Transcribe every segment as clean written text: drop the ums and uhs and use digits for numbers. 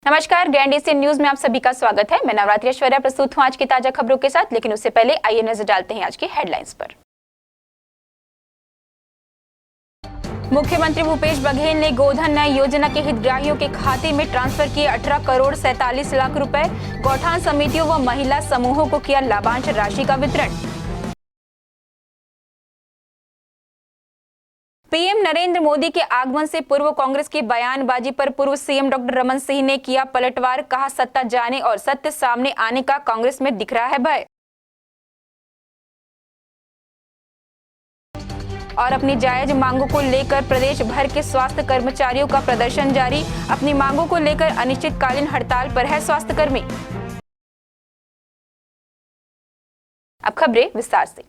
नमस्कार, grand Asian news में आप सभी का स्वागत है। मैं नवरात्रि ऐश्वर्या प्रस्तुत हूं आज की ताजा खबरों के साथ, लेकिन उससे पहले आइए नजर डालते हैं आज की हेडलाइंस पर। मुख्यमंत्री भूपेश बघेल ने गोधन न्याय योजना के हितग्राहियों के खाते में ट्रांसफर किए 18 करोड़ 47 लाख रुपए। गौठान समितियों व महिला समूहों को किया लाभांश राशि का वितरण। पीएम नरेंद्र मोदी के आगमन से पूर्व कांग्रेस की बयानबाजी पर पूर्व सीएम डॉक्टर रमन सिंह ने किया पलटवार। कहा, सत्ता जाने और सत्य सामने आने का कांग्रेस में दिख रहा है भय। और अपनी जायज मांगों को लेकर प्रदेश भर के स्वास्थ्य कर्मचारियों का प्रदर्शन जारी। अपनी मांगों को लेकर अनिश्चितकालीन हड़ताल पर है स्वास्थ्यकर्मी। अब खबरें विस्तार से।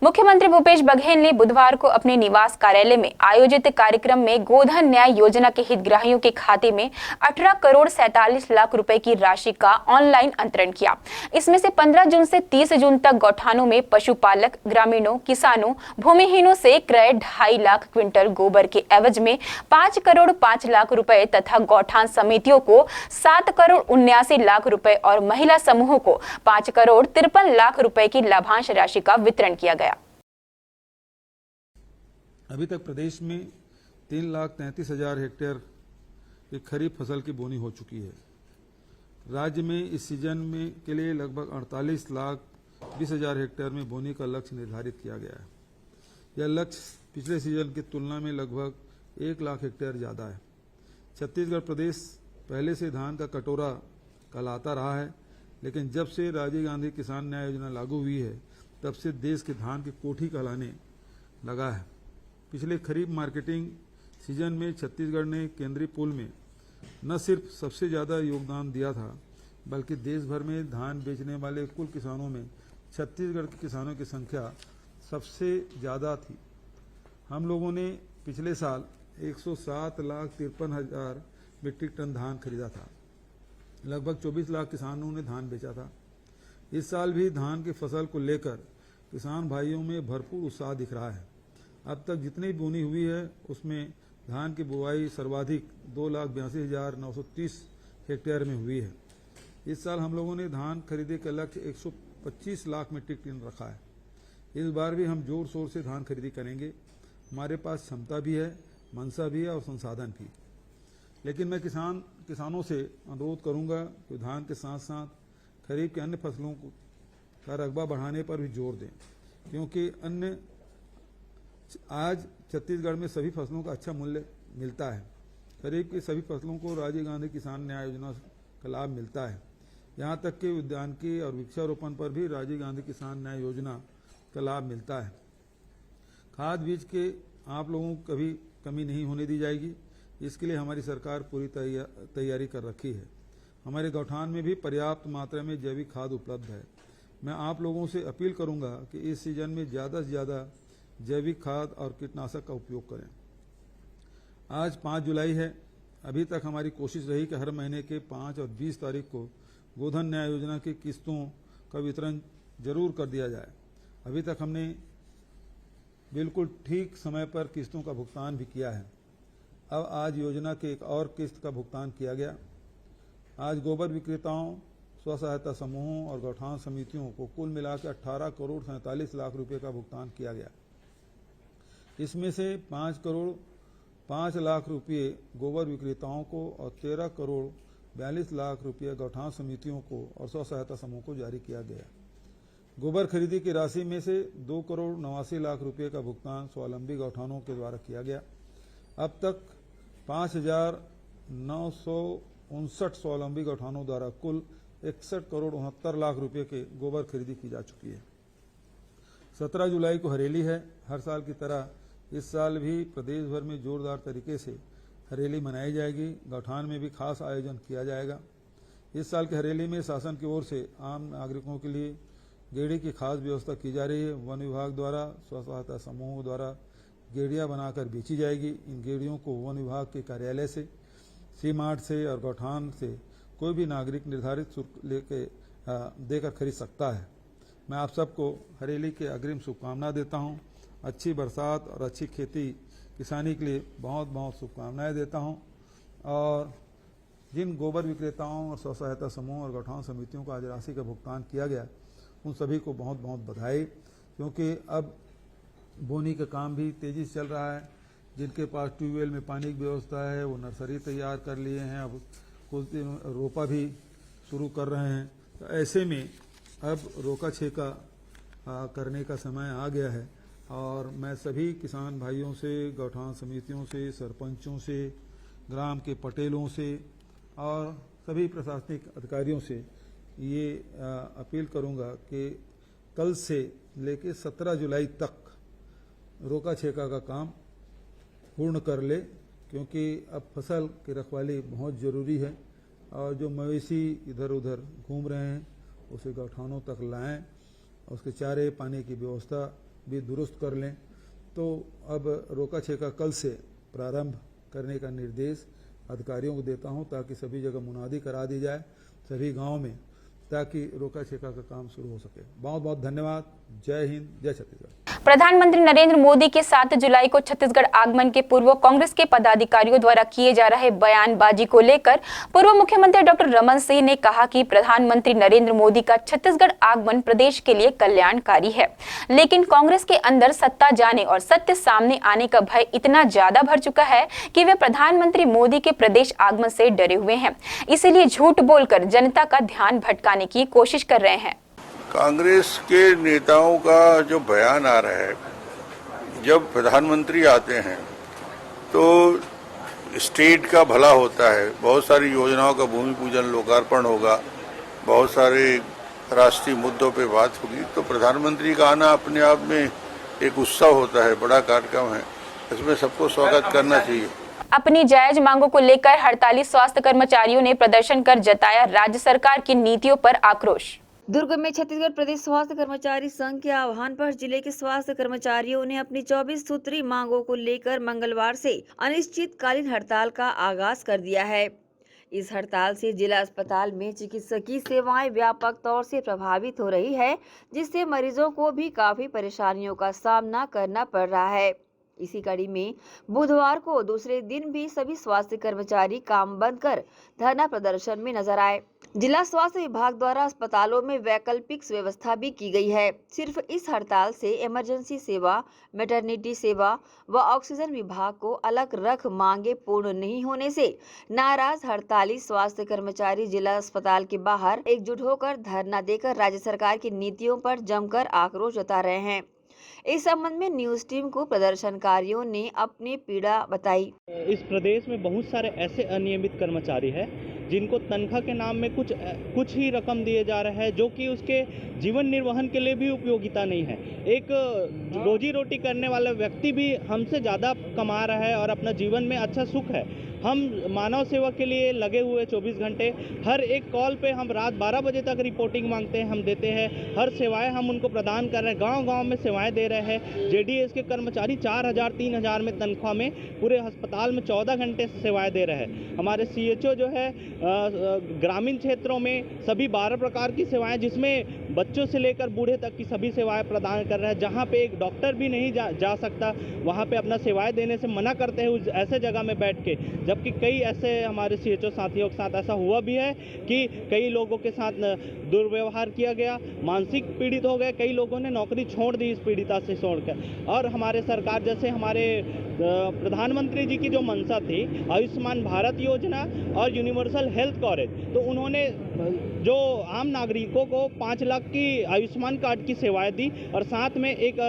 मुख्यमंत्री भूपेश बघेल ने बुधवार को अपने निवास कार्यालय में आयोजित कार्यक्रम में गोधन न्याय योजना के हितग्राहियों के खाते में 18 करोड़ 47 लाख रुपए की राशि का ऑनलाइन अंतरण किया। इसमें से 15 जून से 30 जून तक गौठानों में पशुपालक, ग्रामीणों, किसानों, भूमिहीनों से क्रय 2.5 लाख क्विंटल गोबर के एवज में 5 करोड़ 5 लाख रुपए तथा गौठान समितियों को 7 करोड़ 79 लाख रुपए और महिला समूहों को 5 करोड़ 53 लाख रुपए की लाभांश राशि का वितरण किया गया। अभी तक प्रदेश में 3,33,000 हेक्टेयर की खरीफ फसल की बोनी हो चुकी है। राज्य में इस सीजन में के लिए लगभग 48,20,000 हेक्टेयर में बोनी का लक्ष्य निर्धारित किया गया है। यह लक्ष्य पिछले सीजन की तुलना में लगभग 1 लाख हेक्टेयर ज़्यादा है। छत्तीसगढ़ प्रदेश पहले से धान का कटोरा कहलाता रहा है, लेकिन जब से राजीव गांधी किसान न्याय योजना लागू हुई है, तब से देश के धान की कोठी कहलाने लगा है। पिछले खरीफ मार्केटिंग सीजन में छत्तीसगढ़ ने केंद्रीय पूल में न सिर्फ सबसे ज़्यादा योगदान दिया था, बल्कि देश भर में धान बेचने वाले कुल किसानों में छत्तीसगढ़ के किसानों की संख्या सबसे ज़्यादा थी। हम लोगों ने पिछले साल 107,53,000 मीट्रिक टन धान खरीदा था। लगभग 24 लाख किसानों ने धान बेचा था। इस साल भी धान की फसल को लेकर किसान भाइयों में भरपूर उत्साह दिख रहा है। अब तक जितनी बोनी हुई है, उसमें धान की बुआई सर्वाधिक 2,82,930 हेक्टेयर में हुई है। इस साल हम लोगों ने धान खरीदे का लक्ष्य 125 लाख मीट्रिक टन रखा है। इस बार भी हम जोर शोर से धान खरीदी करेंगे। हमारे पास क्षमता भी है, मंशा भी है और संसाधन भी। लेकिन मैं किसानों से अनुरोध करूंगा कि धान के साथ साथ खरीफ के अन्य फसलों का रकबा बढ़ाने पर भी जोर दें, क्योंकि आज छत्तीसगढ़ में सभी फसलों का अच्छा मूल्य मिलता है। खरीफ की सभी फसलों को राजीव गांधी किसान न्याय योजना का लाभ मिलता है। यहाँ तक कि उद्यानिकी और वृक्षारोपण पर भी राजीव गांधी किसान न्याय योजना का लाभ मिलता है। खाद बीज के आप लोगों को कभी कमी नहीं होने दी जाएगी। इसके लिए हमारी सरकार पूरी तैयारी कर रखी है। हमारे गौठान में भी पर्याप्त मात्रा में जैविक खाद उपलब्ध है। मैं आप लोगों से अपील करूंगा कि इस सीजन में ज़्यादा से ज़्यादा जैविक खाद और कीटनाशक का उपयोग करें। आज 5 जुलाई है। अभी तक हमारी कोशिश रही कि हर महीने के 5 और 20 तारीख को गोधन न्याय योजना की किस्तों का वितरण जरूर कर दिया जाए। अभी तक हमने बिल्कुल ठीक समय पर किस्तों का भुगतान भी किया है। अब आज योजना के एक और किस्त का भुगतान किया गया। आज गोबर विक्रेताओं, स्व सहायता समूहों और गौठान समितियों को कुल मिलाकर 18 करोड़ 47 लाख रुपए का भुगतान किया गया। इसमें से 5 करोड़ 5 लाख रुपये गोबर विक्रेताओं को और 13 करोड़ 42 लाख रुपये गौठान समितियों को और स्व सहायता समूह को जारी किया गया। गोबर खरीदी की राशि में से 2 करोड़ 89 लाख रुपये का भुगतान स्वावलंबी गौठानों के द्वारा किया गया। अब तक 5,959 स्वावलंबी गौठानों द्वारा कुल 61 करोड़ 69 लाख रुपए के गोबर खरीदी की जा चुकी है। 17 जुलाई को हरेली है। हर साल की तरह इस साल भी प्रदेश भर में जोरदार तरीके से हरेली मनाई जाएगी। गौठान में भी खास आयोजन किया जाएगा। इस साल की हरेली में शासन की ओर से आम नागरिकों के लिए गेड़ी की खास व्यवस्था की जा रही है। वन विभाग द्वारा स्व सहायता समूहों द्वारा गेड़ियां बनाकर बेची जाएगी। इन गेड़ियों को वन विभाग के कार्यालय से, सी मार्ट से और गौठान से कोई भी नागरिक निर्धारित शुल्क देकर खरीद सकता है। मैं आप सबको हरेली के अग्रिम शुभकामना देता हूं। अच्छी बरसात और अच्छी खेती किसानी के लिए बहुत बहुत शुभकामनाएं देता हूं और जिन गोबर विक्रेताओं और स्व सहायता समूह और गौठान समितियों को आज राशि का भुगतान किया गया, उन सभी को बहुत बहुत बधाई, क्योंकि अब बोनी का काम भी तेजी से चल रहा है। जिनके पास ट्यूबवेल में पानी की व्यवस्था है वो नर्सरी तैयार कर लिए हैं, अब कुछ दिन रोपा भी शुरू कर रहे हैं। तो ऐसे में अब रोका छेका करने का समय आ गया है और मैं सभी किसान भाइयों से, गौठान समितियों से, सरपंचों से, ग्राम के पटेलों से और सभी प्रशासनिक अधिकारियों से ये अपील करूंगा कि कल से लेकर 17 जुलाई तक रोका छेका का काम पूर्ण कर ले, क्योंकि अब फसल की रखवाली बहुत ज़रूरी है और जो मवेशी इधर उधर घूम रहे हैं उसे गौठानों तक लाएं, उसके चारे पानी की व्यवस्था भी दुरुस्त कर लें। तो अब रोका छेका कल से प्रारंभ करने का निर्देश अधिकारियों को देता हूं, ताकि सभी जगह मुनादी करा दी जाए सभी गांव में, ताकि रोका छेका का काम शुरू हो सके। बहुत बहुत धन्यवाद। जय हिंद, जय छत्तीसगढ़। प्रधानमंत्री नरेंद्र मोदी के 7 जुलाई को छत्तीसगढ़ आगमन के पूर्व कांग्रेस के पदाधिकारियों द्वारा किए जा रहे बयानबाजी को लेकर पूर्व मुख्यमंत्री डॉक्टर रमन सिंह ने कहा कि प्रधानमंत्री नरेंद्र मोदी का छत्तीसगढ़ आगमन प्रदेश के लिए कल्याणकारी है, लेकिन कांग्रेस के अंदर सत्ता जाने और सत्य सामने आने का भय इतना ज्यादा भर चुका है कि वे प्रधानमंत्री मोदी के प्रदेश आगमन से डरे हुए हैं, इसीलिए झूठ बोलकर जनता का ध्यान भटकाने की कोशिश कर रहे हैं। कांग्रेस के नेताओं का जो बयान आ रहा है, जब प्रधानमंत्री आते हैं तो स्टेट का भला होता है, बहुत सारी योजनाओं का भूमि पूजन लोकार्पण होगा, बहुत सारे राष्ट्रीय मुद्दों पे बात होगी, तो प्रधानमंत्री का आना अपने आप में एक उत्सव होता है, बड़ा कार्यक्रम है, इसमें सबको स्वागत करना चाहिए। अपनी जायज मांगों को लेकर हड़ताली स्वास्थ्य कर्मचारियों ने प्रदर्शन कर जताया राज्य सरकार की नीतियों पर आक्रोश। दुर्ग में छत्तीसगढ़ प्रदेश स्वास्थ्य कर्मचारी संघ के आह्वान पर जिले के स्वास्थ्य कर्मचारियों ने अपनी 24 सूत्री मांगों को लेकर मंगलवार से अनिश्चितकालीन हड़ताल का आगाज कर दिया है। इस हड़ताल से जिला अस्पताल में चिकित्सकीय सेवाएं व्यापक तौर से प्रभावित हो रही है, जिससे मरीजों को भी काफी परेशानियों का सामना करना पड़ रहा है। इसी कड़ी में बुधवार को दूसरे दिन भी सभी स्वास्थ्य कर्मचारी काम बंद कर धरना प्रदर्शन में नजर आए। जिला स्वास्थ्य विभाग द्वारा अस्पतालों में वैकल्पिक व्यवस्था भी की गई है। सिर्फ इस हड़ताल से इमरजेंसी सेवा, मैटरनिटी सेवा व ऑक्सीजन विभाग को अलग रख मांगे पूर्ण नहीं होने से नाराज हड़ताली स्वास्थ्य कर्मचारी जिला अस्पताल के बाहर एकजुट होकर धरना देकर राज्य सरकार की नीतियों पर जमकर आक्रोश जता रहे हैं। इस संबंध में न्यूज टीम को प्रदर्शनकारियों ने अपनी पीड़ा बताई। इस प्रदेश में बहुत सारे ऐसे अनियमित कर्मचारी हैं जिनको तनख्वाह के नाम में कुछ ही रकम दिए जा रहा है, जो कि उसके जीवन निर्वहन के लिए भी उपयोगिता नहीं है। एक रोजी रोटी करने वाला व्यक्ति भी हमसे ज़्यादा कमा रहा है और अपना जीवन में अच्छा सुख है। हम मानव सेवा के लिए लगे हुए 24 घंटे, हर एक कॉल पे हम रात 12 बजे तक रिपोर्टिंग मांगते हैं, हम देते हैं, हर सेवाएं हम उनको प्रदान कर रहे हैं, गांव-गांव में सेवाएं दे रहे हैं। जेडीएस के कर्मचारी 4000 3000 में तनख्वाह में पूरे अस्पताल में 14 घंटे सेवाएं दे रहे हैं। हमारे सीएचओ जो है ग्रामीण क्षेत्रों में सभी 12 प्रकार की सेवाएं, जिसमें बच्चों से लेकर बूढ़े तक की सभी सेवाएं प्रदान कर रहे हैं। जहाँ पे एक डॉक्टर भी नहीं जा सकता, वहाँ पे अपना सेवाएं देने से मना करते हैं ऐसे जगह में बैठ के। जबकि कई ऐसे हमारे सीएचओ साथियों के साथ ऐसा हुआ भी है कि कई लोगों के साथ दुर्व्यवहार किया गया, मानसिक पीड़ित हो गए, कई लोगों ने नौकरी छोड़ दी इस पीड़िता से छोड़कर। और हमारे सरकार जैसे हमारे प्रधानमंत्री जी की जो मंशा थी आयुष्मान भारत योजना और यूनिवर्सल हेल्थ कवरेज, तो उन्होंने जो आम नागरिकों को 5 लाख की आयुष्मान कार्ड की सेवाएं दी और साथ में एक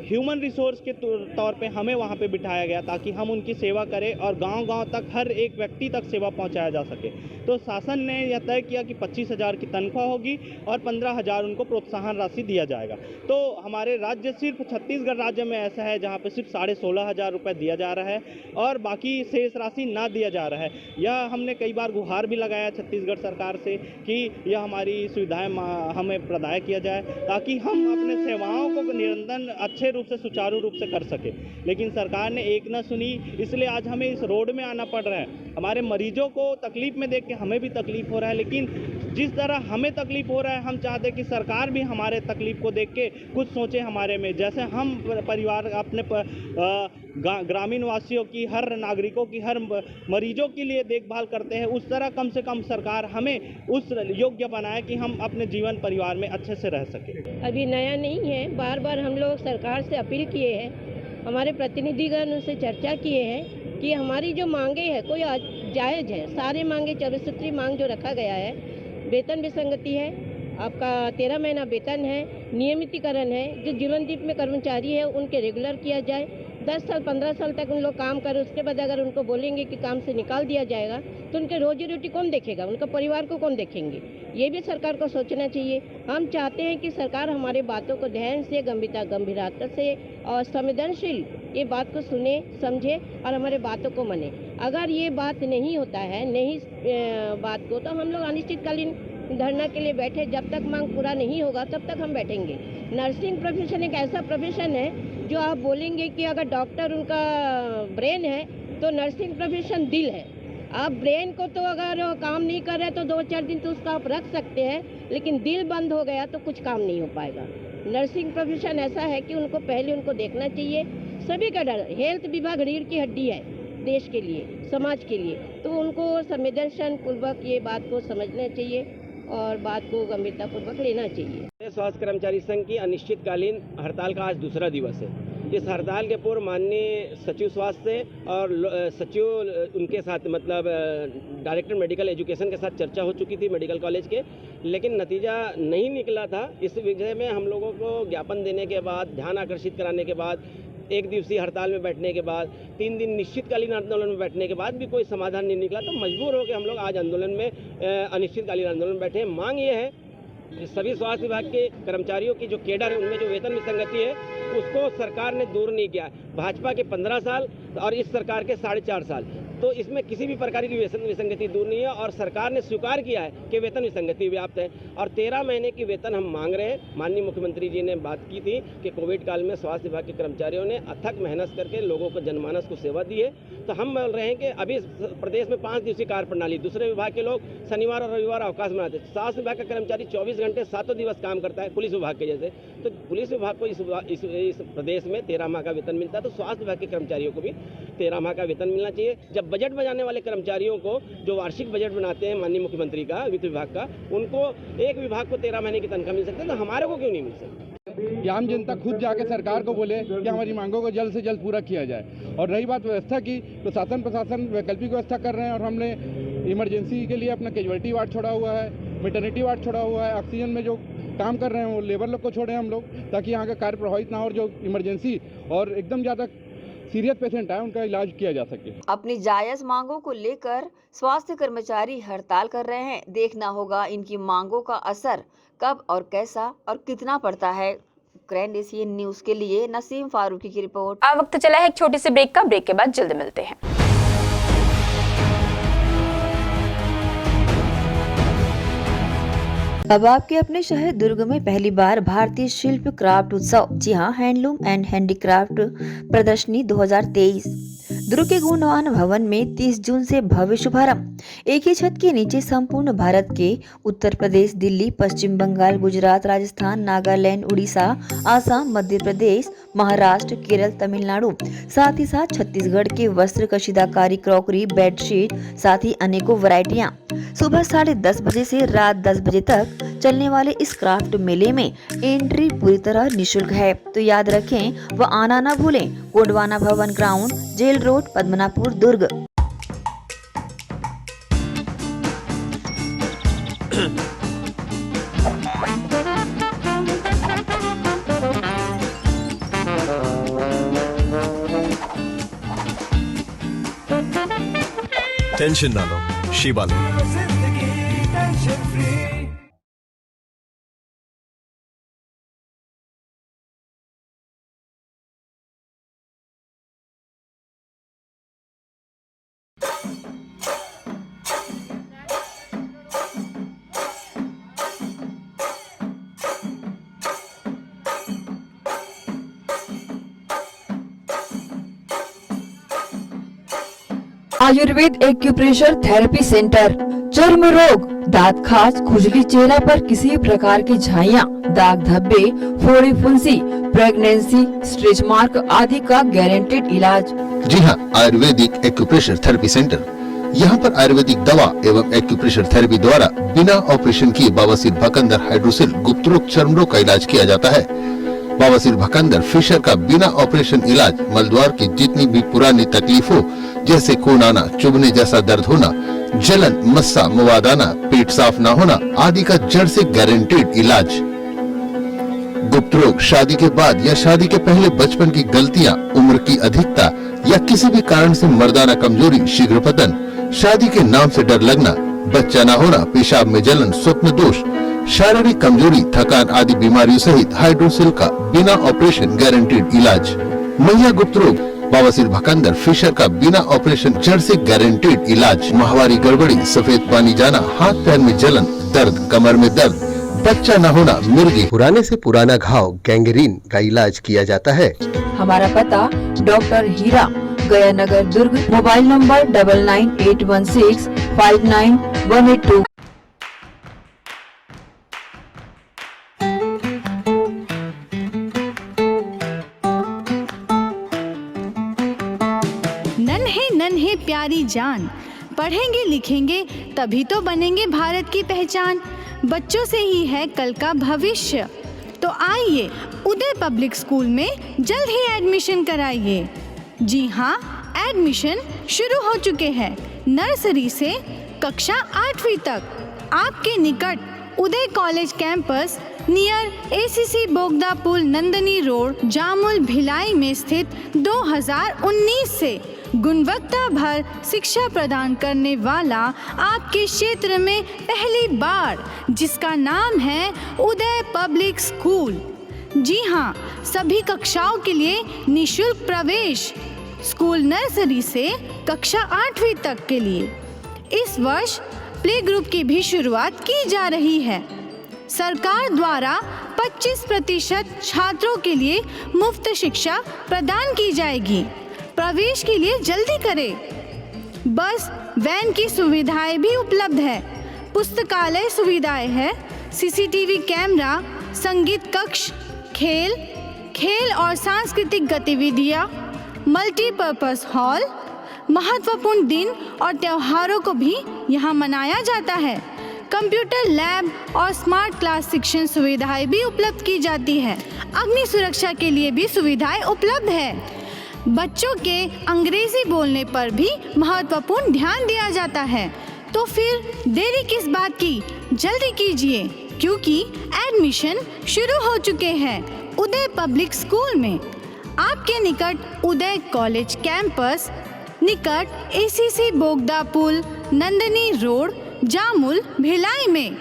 ह्यूमन रिसोर्स के तौर पे हमें वहां पे बिठाया गया ताकि हम उनकी सेवा करें और गांव-गांव तक हर एक व्यक्ति तक सेवा पहुंचाया जा सके। तो शासन ने यह तय किया कि 25,000 की तनख्वाह होगी और 15,000 उनको प्रोत्साहन राशि दिया जाएगा। तो हमारे राज्य सिर्फ छत्तीसगढ़ राज्य में ऐसा है जहाँ पे सिर्फ 16,500 रुपये दिया जा रहा है और बाकी शेष राशि ना दिया जा रहा है। यह हमने कई बार गुहार भी लगाया छत्तीसगढ़ सरकार सरकार से कि यह हमारी सुविधाएं हमें प्रदान किया जाए, ताकि हम अपने सेवाओं को निरंतर अच्छे रूप से सुचारू रूप से कर सके। लेकिन सरकार ने एक न सुनी, इसलिए आज हमें इस रोड में आना पड़ रहा है। हमारे मरीजों को तकलीफ में देख के हमें भी तकलीफ हो रहा है, लेकिन जिस तरह हमें तकलीफ हो रहा है, हम चाहते हैं कि सरकार भी हमारे तकलीफ को देख के कुछ सोचे हमारे में। जैसे हम परिवार अपने ग्रामीण वासियों की, हर नागरिकों की, हर मरीजों के लिए देखभाल करते हैं, उस तरह कम से कम सरकार हमें उस योग्य बनाए कि हम अपने जीवन परिवार में अच्छे से रह सकें। अभी नया नहीं है, बार बार हम लोग सरकार से अपील किए हैं, हमारे प्रतिनिधिगण उनसे चर्चा किए हैं कि हमारी जो मांगे हैं कोई जायज़ है। सारे मांगे 24 सूत्री मांग जो रखा गया है, वेतन विसंगति है, आपका 13 महीना वेतन है, नियमितीकरण है, जो जीवनदीप में कर्मचारी है उनके रेगुलर किया जाए, 10 साल 15 साल तक उन लोग काम करें, उसके बाद अगर उनको बोलेंगे कि काम से निकाल दिया जाएगा तो उनके रोजी रोटी कौन देखेगा, उनका परिवार को कौन देखेंगे, ये भी सरकार को सोचना चाहिए। हम चाहते हैं कि सरकार हमारे बातों को ध्यान से, गंभीरता से और संवेदनशील ये बात को सुने, समझे और हमारे बातों को माने। अगर ये बात नहीं होता है, नहीं बात को, तो हम लोग अनिश्चितकालीन धरना के लिए बैठे, जब तक मांग पूरा नहीं होगा तब तक हम बैठेंगे। नर्सिंग प्रोफेशन एक ऐसा प्रोफेशन है जो आप बोलेंगे कि अगर डॉक्टर उनका ब्रेन है तो नर्सिंग प्रोफेशन दिल है। आप ब्रेन को तो अगर काम नहीं कर रहे तो 2-4 दिन तो उसका आप रख सकते हैं, लेकिन दिल बंद हो गया तो कुछ काम नहीं हो पाएगा। नर्सिंग प्रोफेशन ऐसा है कि उनको पहले उनको देखना चाहिए। सभी का डर, हेल्थ विभाग रीढ़ की हड्डी है देश के लिए, समाज के लिए, तो उनको संवेदनशील पूर्वक ये बात को समझना चाहिए और बात को गंभीरतापूर्वक लेना चाहिए। स्वास्थ्य कर्मचारी संघ की अनिश्चितकालीन हड़ताल का आज दूसरा दिवस है। इस हड़ताल के पूर्व माननीय सचिव स्वास्थ्य और सचिव उनके साथ मतलब डायरेक्टर मेडिकल एजुकेशन के साथ चर्चा हो चुकी थी मेडिकल कॉलेज के, लेकिन नतीजा नहीं निकला था। इस विषय में हम लोगों को ज्ञापन देने के बाद, ध्यान आकर्षित कराने के बाद, एक दिवसीय हड़ताल में बैठने के बाद, 3 दिन निश्चितकालीन आंदोलन में बैठने के बाद भी कोई समाधान नहीं निकला, तो मजबूर होकर हम लोग आज आंदोलन में अनिश्चितकालीन आंदोलन में बैठे हैं। मांग ये है सभी स्वास्थ्य विभाग के कर्मचारियों की जो केडर है उनमें जो वेतन विसंगति है उसको सरकार ने दूर नहीं किया। भाजपा के 15 साल और इस सरकार के 4.5 साल, तो इसमें किसी भी प्रकार की वेतन विसंगति दूर नहीं है और सरकार ने स्वीकार किया है कि वेतन विसंगति व्याप्त है और 13 महीने की वेतन हम मांग रहे हैं। माननीय मुख्यमंत्री जी ने बात की थी कि कोविड काल में स्वास्थ्य विभाग के कर्मचारियों ने अथक मेहनत करके लोगों को जनमानस को सेवा दी है, तो हम बोल रहे हैं कि अभी प्रदेश में 5 दिवसीय कार्य प्रणाली, दूसरे विभाग के लोग शनिवार और रविवार अवकाश मनाते हैं। स्वास्थ्य विभाग का कर्मचारी 24 घंटे 7 दिवस काम करता है पुलिस विभाग के जैसे, तो पुलिस विभाग को इस प्रदेश में 13 माह का वेतन मिलता है, तो स्वास्थ्य विभाग के कर्मचारियों को भी 13 माह का वेतन मिलना चाहिए। जब बजट बनाने वाले कर्मचारियों को जो वार्षिक बजट बनाते हैं माननीय मुख्यमंत्री का, वित्त विभाग का, उनको एक विभाग को 13 महीने की तनख्वाह मिल सकती है, तो हमारे को क्यों नहीं मिल सकती? आम जनता खुद जाके सरकार को बोले कि हमारी मांगों को जल्द से जल्द पूरा किया जाए। और रही बात व्यवस्था की, तो शासन प्रशासन वैकल्पिक व्यवस्था कर रहे हैं और हमने इमरजेंसी के लिए अपना कैजुअलिटी वार्ड छोड़ा हुआ है, मैटरनिटी वार्ड छोड़ा हुआ है, ऑक्सीजन में जो काम कर रहे हैं वो लेबर लोग को छोड़े हम लोग, ताकि यहाँ का कार्य प्रभावित ना हो और जो इमरजेंसी और एकदम ज़्यादा सीरियस पेशेंट है उनका इलाज किया जा सके। अपनी जायज मांगों को लेकर स्वास्थ्य कर्मचारी हड़ताल कर रहे हैं। देखना होगा इनकी मांगों का असर कब और कैसा और कितना पड़ता है। ग्रैंड एशियन न्यूज के लिए नसीम फारूकी की रिपोर्ट। अब वक्त चला है एक छोटे से ब्रेक का। ब्रेक के बाद जल्द मिलते हैं। अब आपके अपने शहर दुर्ग में पहली बार भारतीय शिल्प क्राफ्ट उत्सव, जी हाँ, हैंडलूम एंड हैंडीक्राफ्ट प्रदर्शनी 2023 दुर्ग के गुणवान भवन में 30 जून से भव्य शुभारंभ। एक ही छत के नीचे संपूर्ण भारत के उत्तर प्रदेश, दिल्ली, पश्चिम बंगाल, गुजरात, राजस्थान, नागालैंड, उड़ीसा, आसाम, मध्य प्रदेश, महाराष्ट्र, केरल, तमिलनाडु, साथ ही साथ छत्तीसगढ़ के वस्त्र, कशीदाकारी, क्रॉकरी, बेडशीट, साथ ही अनेकों वैरायटियां। सुबह 10:30 बजे से रात 10 बजे तक चलने वाले इस क्राफ्ट मेले में एंट्री पूरी तरह निःशुल्क है, तो याद रखें व आना ना भूलें। गोंडवाना भवन ग्राउंड, जेल रोड, पद्मनापुर, दुर्ग। टेंशन ना लो, शिबा लो। आयुर्वेद एक्यूप्रेशर थेरेपी सेंटर, चर्म रोग, दांत खाज, खुजली, चेहरा पर किसी प्रकार की झाइयाँ, दाग धब्बे, फोड़ी फुंसी, प्रेगनेंसी, स्ट्रेच मार्क आदि का गारंटेड इलाज। जी हाँ, आयुर्वेदिक एक्यूप्रेशर थेरेपी सेंटर। यहाँ पर आयुर्वेदिक दवा एवं एक्यूप्रेशर थेरेपी द्वारा बिना ऑपरेशन किए बवासीर, भकंदर, हाइड्रोसिल, गुप्त रोग, चर्म रोग का इलाज किया जाता है। बवासीर, भकंदर, फिशर का बिना ऑपरेशन इलाज, मलद्वार की जितनी भी पुरानी तकलीफ हो, जैसे खून आना, चुभने जैसा दर्द होना, जलन, मस्सा, मवाद आना, पेट साफ न होना आदि का जड़ से गारंटेड इलाज। गुप्त रोग, शादी के बाद या शादी के पहले बचपन की गलतियां, उम्र की अधिकता या किसी भी कारण से मर्दाना कमजोरी, शीघ्र पतन, शादी के नाम से डर लगना, बच्चा न होना, पेशाब में जलन, स्वप्न दोष, शारीरिक कमजोरी, थकान आदि बीमारियों सहित हाइड्रोसिल का बिना ऑपरेशन गारंटेड इलाज। महिला गुप्त रोग, बवासीर, भकंदर, फिशर का बिना ऑपरेशन जड़ से गारंटेड इलाज। माहवारी गड़बड़ी, सफेद पानी जाना, हाथ पैर में जलन, दर्द, कमर में दर्द, बच्चा न होना, मिर्गी, पुराने से पुराना घाव, गैंग्रीन का इलाज किया जाता है। हमारा पता डॉक्टर हीरा, गया नगर, दुर्ग। Mobile number 9981659182। नन्हे नन्हे प्यारी जान, पढ़ेंगे लिखेंगे तभी तो बनेंगे भारत की पहचान। बच्चों से ही है कल का भविष्य, तो आइए उदय पब्लिक स्कूल में जल्द ही एडमिशन कराइए। जी हाँ, एडमिशन शुरू हो चुके हैं। नर्सरी से कक्षा 8वीं तक आपके निकट Uday college campus near ACC Bogda पुल, नंदनी रोड, जामुल, भिलाई में स्थित 2019 से गुणवत्ता भर शिक्षा प्रदान करने वाला आपके क्षेत्र में पहली बार, जिसका नाम है उदय पब्लिक स्कूल। जी हाँ, सभी कक्षाओं के लिए निःशुल्क प्रवेश। स्कूल नर्सरी से कक्षा 8वीं तक के लिए इस वर्ष प्ले ग्रुप की भी शुरुआत की जा रही है। सरकार द्वारा 25% छात्रों के लिए मुफ्त शिक्षा प्रदान की जाएगी। प्रवेश के लिए जल्दी करें। बस वैन की सुविधाएं भी उपलब्ध है। पुस्तकालय सुविधाएं है, सीसीटीवी कैमरा, संगीत कक्ष, खेल और सांस्कृतिक गतिविधियां, मल्टीपर्पस हॉल, महत्वपूर्ण दिन और त्योहारों को भी यहाँ मनाया जाता है। कंप्यूटर लैब और स्मार्ट क्लास शिक्षण सुविधाएं भी उपलब्ध की जाती है। अग्नि सुरक्षा के लिए भी सुविधाएं उपलब्ध है। बच्चों के अंग्रेजी बोलने पर भी महत्वपूर्ण ध्यान दिया जाता है। तो फिर देरी किस बात की, जल्दी कीजिए, क्योंकि एडमिशन शुरू हो चुके हैं उदय पब्लिक स्कूल में। आपके निकट उदय कॉलेज कैंपस, निकट एसीसी बोगदा पुल, नंदनी रोड, जामुल, भिलाई में।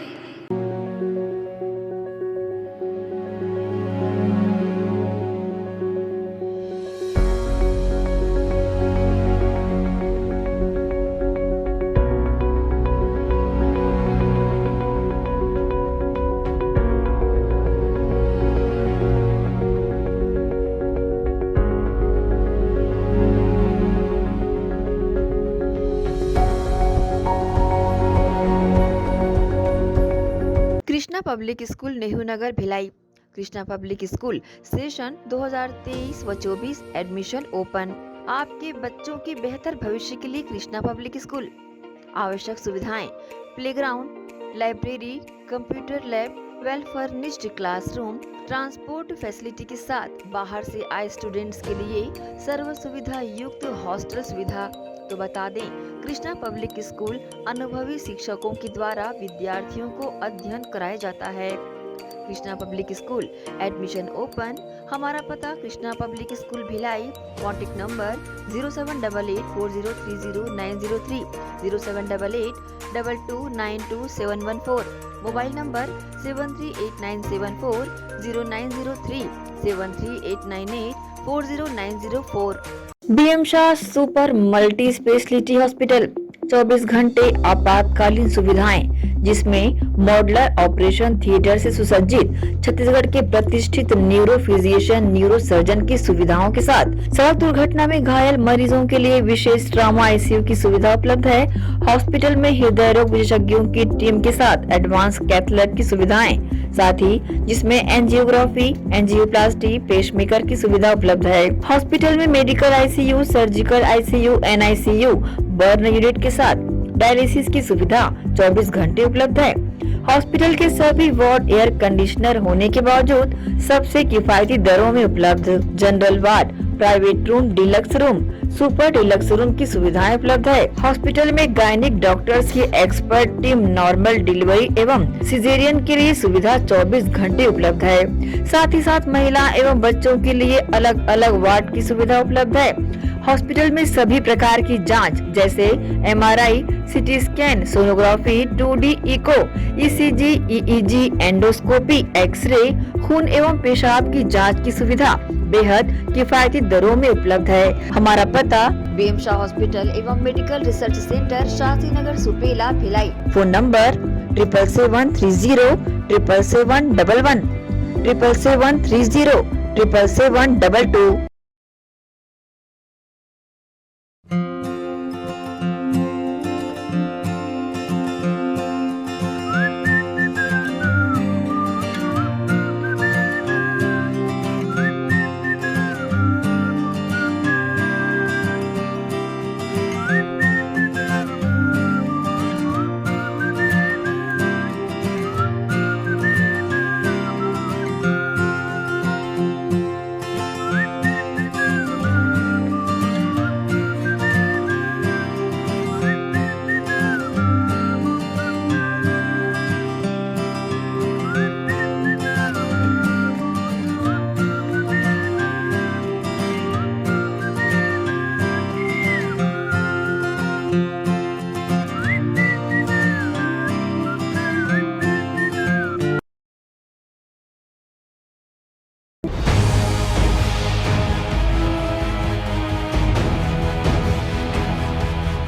Krishna public school, Nehru Nagar, Bhilai. Krishna public school session 2023 व 24 एडमिशन ओपन। आपके बच्चों के बेहतर भविष्य के लिए कृष्णा पब्लिक स्कूल। आवश्यक सुविधाएं: playground, library, computer lab, well furnished classroom, transport facility के साथ बाहर से आए स्टूडेंट्स के लिए सर्व सुविधा युक्त हॉस्टल सुविधा। तो बता दें, कृष्णा पब्लिक स्कूल अनुभवी शिक्षकों के द्वारा विद्यार्थियों को अध्ययन कराया जाता है। Krishna public school admission open. हमारा पता Krishna public school Bhilai. Contact number 0788403090 078822922714। Mobile number 7389740903 7389840904। BM Shah super multi speciality hospital, 24 घंटे आपातकालीन सुविधाएं, जिसमें मॉडुलर ऑपरेशन थिएटर से सुसज्जित छत्तीसगढ़ के प्रतिष्ठित न्यूरो फिजिशियन न्यूरो सर्जन की सुविधाओं के साथ सड़क दुर्घटना में घायल मरीजों के लिए विशेष ट्रॉमा आईसीयू की सुविधा उपलब्ध है। हॉस्पिटल में हृदय रोग विशेषज्ञों की टीम के साथ एडवांस कैथ लैब की सुविधाएं, साथ ही जिसमें एंजियोग्राफी, एंजियोप्लास्टी, पेसमेकर की सुविधा उपलब्ध है। हॉस्पिटल में medical ICU, surgical ICU, NICU, burn unit के साथ डायलिसिस की सुविधा 24 घंटे उपलब्ध है। हॉस्पिटल के सभी वार्ड एयर कंडीशनर होने के बावजूद सबसे किफायती दरों में उपलब्ध। General ward, private room, deluxe room, super deluxe room की सुविधाएं उपलब्ध है। हॉस्पिटल में गायनिक डॉक्टर्स की एक्सपर्ट टीम नॉर्मल डिलीवरी एवं सिजेरियन के लिए सुविधा 24 घंटे उपलब्ध है। साथ ही साथ महिला एवं बच्चों के लिए अलग अलग वार्ड की सुविधा उपलब्ध है। हॉस्पिटल में सभी प्रकार की जांच जैसे MRI, CT scan, sonography, 2D echo, ECG, EEG, endoscopy, x ray, खून एवं पेशाब की जांच की सुविधा बेहद किफायती दरों में उपलब्ध है। हमारा पता बीएम शाह हॉस्पिटल एवं medical research centre, Shastri Nagar, Supela, Bhilai. Phone number 7773077711 77307722।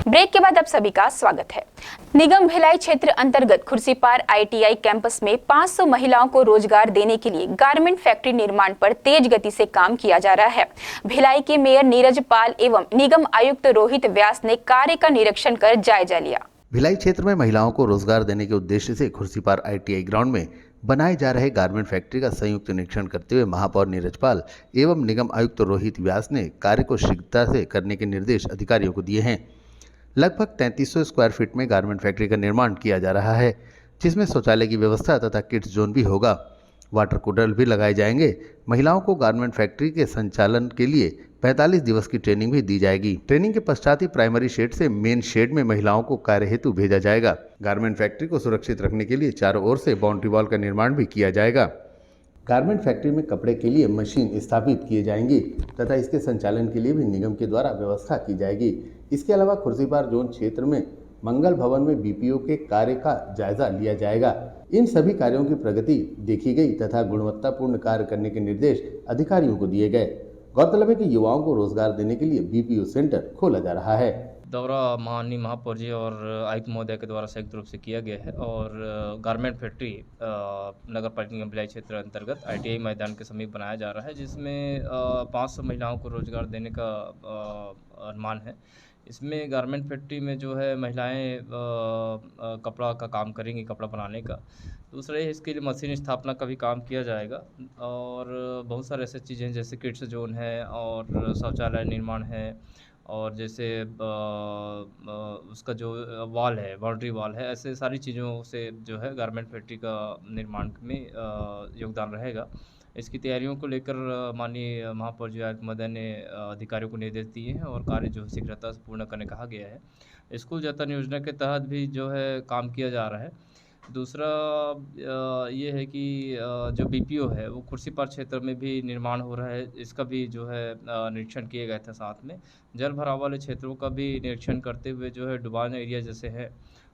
Break के बाद आप सभी का स्वागत है। निगम भिलाई क्षेत्र अंतर्गत खुर्सीपार आईटीआई कैंपस में 500 महिलाओं को रोजगार देने के लिए गारमेंट फैक्ट्री निर्माण पर तेज गति से काम किया जा रहा है। भिलाई के मेयर नीरज पाल एवं निगम आयुक्त रोहित व्यास ने कार्य का निरीक्षण कर जायजा लिया। भिलाई क्षेत्र में महिलाओं को रोजगार देने के उद्देश्य से खुर्सीपार आईटीआई ग्राउंड में बनाए जा रहे गारमेंट फैक्ट्री का संयुक्त निरीक्षण करते हुए महापौर नीरज पाल एवं निगम आयुक्त रोहित व्यास ने कार्य को शीघ्रता से करने के निर्देश अधिकारियों को दिए हैं। लगभग 3300 स्क्वायर फीट में गारमेंट फैक्ट्री का निर्माण किया जा रहा है, जिसमें शौचालय की व्यवस्था तथा किड्स जोन भी होगा। वाटर कूलर भी लगाए जाएंगे। महिलाओं को गारमेंट फैक्ट्री के संचालन के लिए 45 दिवस की ट्रेनिंग भी दी जाएगी। ट्रेनिंग के पश्चात ही प्राइमरी शेड से मेन शेड में महिलाओं को कार्य हेतु भेजा जाएगा। गारमेंट फैक्ट्री को सुरक्षित रखने के लिए चारों ओर से बाउंड्री वॉल का निर्माण भी किया जाएगा। गारमेंट फैक्ट्री में कपड़े के लिए मशीन स्थापित किए जाएंगी तथा इसके संचालन के लिए भी निगम के द्वारा व्यवस्था की जाएगी। इसके अलावा खुर्सीपार जोन क्षेत्र में मंगल भवन में बीपीओ के कार्य का जायजा लिया जाएगा। इन सभी कार्यों की प्रगति देखी गई तथा गुणवत्तापूर्ण कार्य करने के निर्देश अधिकारियों को दिए गए। गौरतलब है कि युवाओं को रोजगार देने के लिए बीपीओ सेंटर खोला जा रहा है। दौरा माननीय महापौर जी और आयुक्त महोदय के द्वारा संयुक्त रूप से किया गया है और गारमेंट फैक्ट्री नगर पालिका निगम भिलाई क्षेत्र अंतर्गत आईटीआई मैदान के समीप बनाया जा रहा है, जिसमें 500 महिलाओं को रोजगार देने का अनुमान है। इसमें गारमेंट फैक्ट्री में जो है महिलाएं कपड़ा का काम करेंगी, कपड़ा बनाने का। दूसरा इसके लिए मशीन स्थापना का भी काम किया जाएगा और बहुत सारे ऐसे चीज़ें जैसे किड्स जोन है और शौचालय निर्माण है और जैसे उसका जो वॉल है, बाउंड्री वॉल है, ऐसे सारी चीज़ों से जो है गारमेंट फैक्ट्री का निर्माण में योगदान रहेगा। इसकी तैयारियों को लेकर माननीय महापौर जी आयुक्त महोदय ने अधिकारियों को निर्देश दिए हैं और कार्य जो शीघ्रता से पूर्ण करने कहा गया है। स्कूल जतन योजना के तहत भी जो है काम किया जा रहा है। दूसरा ये है कि जो बीपीओ है वो खुर्सीपार क्षेत्र में भी निर्माण हो रहा है, इसका भी जो है निरीक्षण किए गए थे। साथ में जल भराव वाले क्षेत्रों का भी निरीक्षण करते हुए जो है डुबान एरिया जैसे है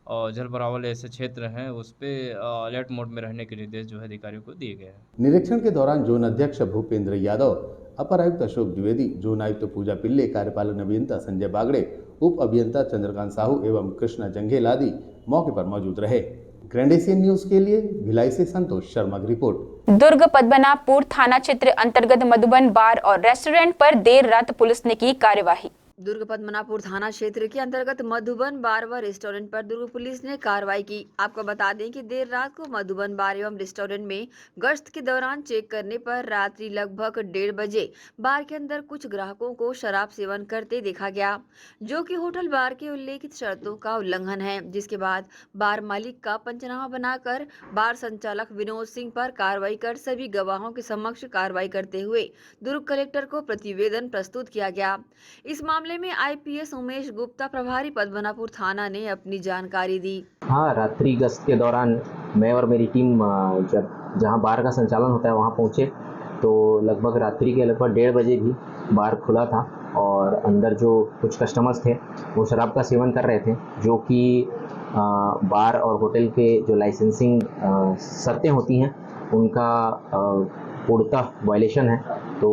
और जल भराव वाले ऐसे क्षेत्र हैं उस पर अलर्ट मोड में रहने के निर्देश जो है अधिकारियों को दिए गए हैं। निरीक्षण के दौरान जोन अध्यक्ष भूपेंद्र यादव, अपर आयुक्त अशोक द्विवेदी, जोन आयुक्त पूजा पिल्ले, कार्यपालन अभियंता संजय बागड़े उप अभियंता चंद्रकांत साहू एवं कृष्णा जंघेल आदि मौके पर मौजूद रहे। ग्रैंड एशियन न्यूज के लिए भिलाई से संतोष शर्मा की रिपोर्ट। दुर्ग पद्मनाभपुर थाना क्षेत्र अंतर्गत मधुबन बार और रेस्टोरेंट पर देर रात पुलिस ने की कार्यवाही। दुर्ग पद्मनाभपुर थाना क्षेत्र के अंतर्गत मधुबन बार व रेस्टोरेंट पर दुर्ग पुलिस ने कार्रवाई की। आपको बता दें कि देर रात को मधुबन बार एवं रेस्टोरेंट में गश्त के दौरान चेक करने पर रात्रि लगभग 1:30 बजे बार के अंदर कुछ ग्राहकों को शराब सेवन करते देखा गया, जो कि होटल बार के उल्लेखित शर्तों का उल्लंघन है। जिसके बाद बार मालिक का पंचनामा बनाकर बार संचालक विनोद सिंह पर कार्रवाई कर सभी गवाहों के समक्ष कार्रवाई करते हुए दुर्ग कलेक्टर को प्रतिवेदन प्रस्तुत किया गया। इस मामले में आईपीएस उमेश गुप्ता प्रभारी पद्मनाभपुर थाना ने अपनी जानकारी दी। हाँ, रात्रि गश्त के दौरान मैं और मेरी टीम जब जहाँ बार का संचालन होता है वहाँ पहुँचे तो लगभग रात्रि के लगभग 1:30 बजे भी बार खुला था और अंदर जो कुछ कस्टमर्स थे वो शराब का सेवन कर रहे थे, जो कि बार और होटल के जो लाइसेंसिंग शर्तें होती हैं उनका पूर्णतः वायलेशन है। तो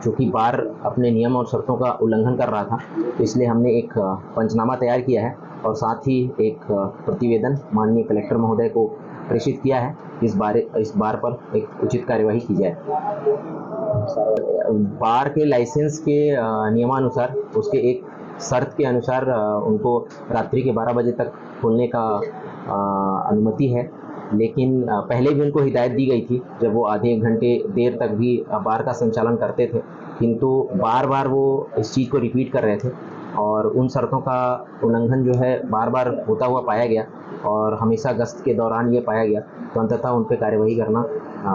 जो कि बार अपने नियम और शर्तों का उल्लंघन कर रहा था, तो इसलिए हमने एक पंचनामा तैयार किया है और साथ ही एक प्रतिवेदन माननीय कलेक्टर महोदय को प्रेषित किया है। इस बार पर एक उचित कार्यवाही की जाए। बार के लाइसेंस के नियमानुसार उसके एक शर्त के अनुसार उनको रात्रि के 12 बजे तक खोलने का अनुमति है, लेकिन पहले भी उनको हिदायत दी गई थी जब वो आधे घंटे देर तक भी बार का संचालन करते थे, किंतु बार बार वो इस चीज़ को रिपीट कर रहे थे और उन शर्तों का उल्लंघन जो है बार बार होता हुआ पाया गया और हमेशा गश्त के दौरान ये पाया गया, तो अंततः उन पर कार्यवाही करना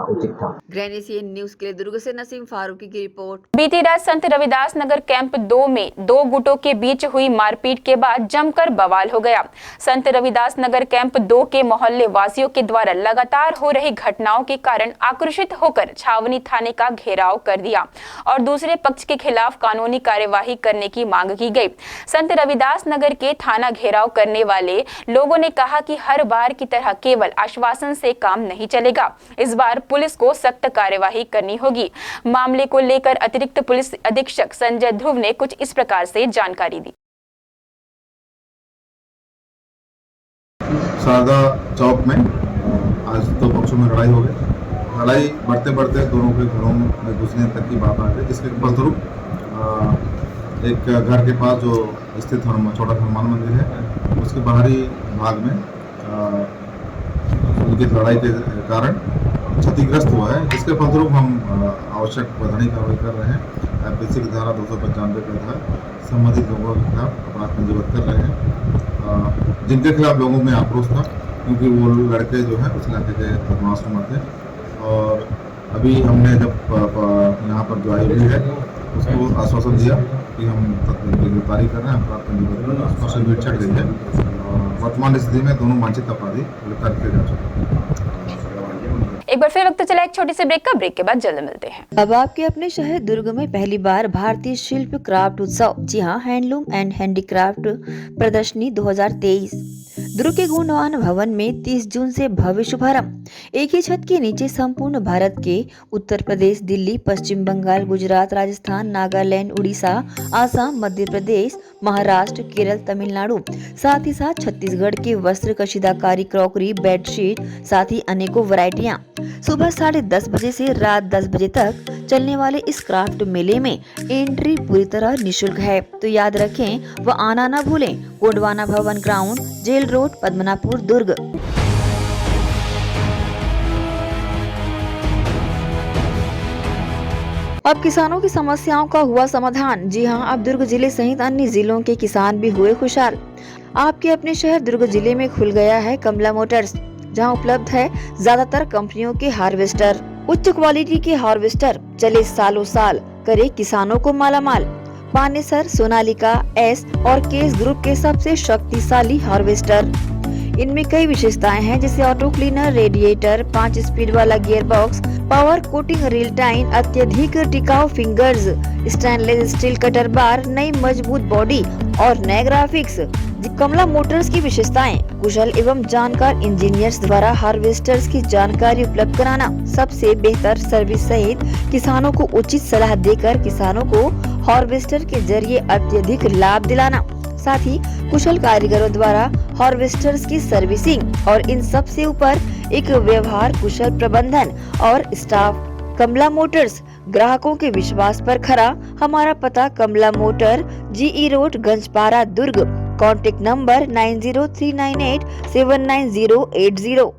उचित था। ग्रैंड एशियन न्यूज के लिए दुर्ग से नसीम फारूकी की रिपोर्ट। बीती रात संत रविदास नगर कैंप 2 में 2 गुटों के बीच हुई मारपीट के बाद जमकर बवाल हो गया। संत रविदास नगर कैंप 2 के मोहल्ले वासियों के द्वारा लगातार हो रही घटनाओं के कारण आक्रोशित होकर छावनी थाने का घेराव कर दिया और दूसरे पक्ष के खिलाफ कानूनी कार्यवाही करने की मांग की गई। संत रविदास नगर के थाना घेराव करने वाले लोगों ने कहा कि हर बार की तरह केवल आश्वासन से काम नहीं चलेगा, इस बार पुलिस को सख्त कार्यवाही करनी होगी। मामले को लेकर अतिरिक्त पुलिस अधीक्षक संजय ध्रुव ने कुछ इस प्रकार से जानकारी दी। शारदा चौक में आज 2 पक्षों में लड़ाई हो गई। लड़ाई बढ़ते बढ़ते दोनों के घरों में घुसने तक की बात आ गई, जिसके फलस्वरूप एक घर के पास जो स्थित छोटा हनुमान मंदिर है उसके बाहरी भाग में उनकी लड़ाई के कारण क्षतिग्रस्त हुआ है, जिसके फलस्वरूप हम आवश्यक वैधानिक कार्रवाई कर रहे हैं। आईपीसी की धारा 295 के तहत संबंधित लोगों के खिलाफ अपराध पंजीबद्ध कर रहे हैं, जिनके खिलाफ लोगों में आक्रोश था क्योंकि वो लड़के जो है उस इलाके के बदमाश उम्र थे। और अभी हमने जब यहाँ पर जो आई हुई है उसको आश्वासन दिया कि हम गिरफ्तारी कर रहे हैं, अपराध पंजीबद्ध कर रहे हैं, उसको भीड़ चढ़ गई है। वर्तमान स्थिति में दोनों वांछित अपराधी गिरफ्तार किए जा चुके हैं। एक बार फिर वक्त चला एक छोटी सी ब्रेक का। ब्रेक के बाद जल्द मिलते हैं। अब आपके अपने शहर दुर्ग में पहली बार भारतीय शिल्प क्राफ्ट उत्सव, जी हाँ, हैंडलूम एंड हैंडीक्राफ्ट प्रदर्शनी 2023 दुर्ग के गुणवान भवन में 30 जून से भव्य शुभारंभ। एक ही छत के नीचे संपूर्ण भारत के उत्तर प्रदेश, दिल्ली, पश्चिम बंगाल, गुजरात, राजस्थान, नागालैंड, उड़ीसा, आसाम, मध्य प्रदेश, महाराष्ट्र, केरल, तमिलनाडु, साथ ही साथ छत्तीसगढ़ के वस्त्र, कशीदाकारी, क्रॉकरी, बेडशीट, साथ ही अनेकों वैरायटियां। सुबह 10:30 बजे से रात 10 बजे तक चलने वाले इस क्राफ्ट मेले में एंट्री पूरी तरह निःशुल्क है, तो याद रखें व आना न भूलें। गोंडवाना भवन ग्राउंड, जेल रोड, पद्मनाभपुर, दुर्ग। अब किसानों की समस्याओं का हुआ समाधान। जी हां, अब दुर्ग जिले सहित अन्य जिलों के किसान भी हुए खुशहाल। आपके अपने शहर दुर्ग जिले में खुल गया है कमला मोटर्स, जहां उपलब्ध है ज्यादातर कंपनियों के हार्वेस्टर। उच्च क्वालिटी के हार्वेस्टर चले सालों साल, करे किसानों को मालामाल। पानेसर, सोनालिका, एस और केस ग्रुप के सबसे शक्तिशाली हार्वेस्टर। इनमें कई विशेषताएं हैं, जैसे ऑटो क्लीनर, रेडिएटर, 5 स्पीड वाला gear box, power coating reel time, अत्यधिक टिकाऊ फिंगर्स, स्टेनलेस स्टील कटर बार, नई मजबूत बॉडी और नए ग्राफिक्स। कमला मोटर्स की विशेषताएं: कुशल एवं जानकार इंजीनियर्स द्वारा हार्वेस्टर्स की जानकारी उपलब्ध कराना, सबसे बेहतर सर्विस सहित किसानों को उचित सलाह देकर किसानों को हार्वेस्टर के जरिए अत्यधिक लाभ दिलाना। साथ ही कुशल कारीगरों द्वारा हार्वेस्टर्स की सर्विसिंग और इन सब से ऊपर एक व्यवहार कुशल प्रबंधन और स्टाफ। कमला मोटर्स, ग्राहकों के विश्वास पर खरा। हमारा पता Kamala motor, GE road, Ganjpara, Durg. Contact number 9039879080।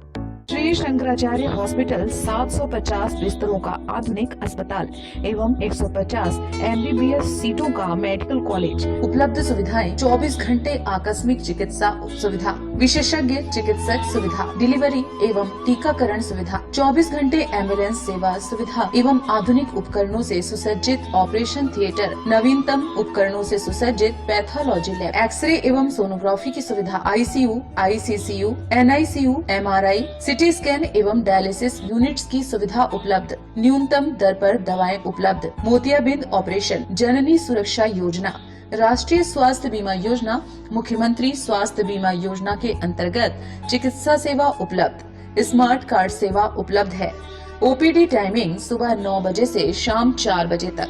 Shri Shankaracharya hospital 750 बिस्तरों का आधुनिक अस्पताल एवं 150 MBBS सीटों का मेडिकल कॉलेज। उपलब्ध सुविधाएं 24 घंटे आकस्मिक चिकित्सा सुविधा, विशेषज्ञ चिकित्सक सुविधा, डिलीवरी एवं टीकाकरण सुविधा, 24 घंटे एम्बुलेंस सेवा सुविधा एवं आधुनिक उपकरणों से सुसज्जित ऑपरेशन थिएटर, नवीनतम उपकरणों से सुसज्जित पैथोलॉजी लैब, एक्सरे एवं सोनोग्राफी की सुविधा, ICU, ICCU, NICU, MRI, CT scan एवं डायलिसिस यूनिट्स की सुविधा उपलब्ध। न्यूनतम दर पर दवाएं उपलब्ध। मोतियाबिंद ऑपरेशन, जननी सुरक्षा योजना, राष्ट्रीय स्वास्थ्य बीमा योजना, मुख्यमंत्री स्वास्थ्य बीमा योजना के अंतर्गत चिकित्सा सेवा उपलब्ध। स्मार्ट कार्ड सेवा उपलब्ध है। OPD टाइमिंग सुबह 9 बजे से शाम 4 बजे तक।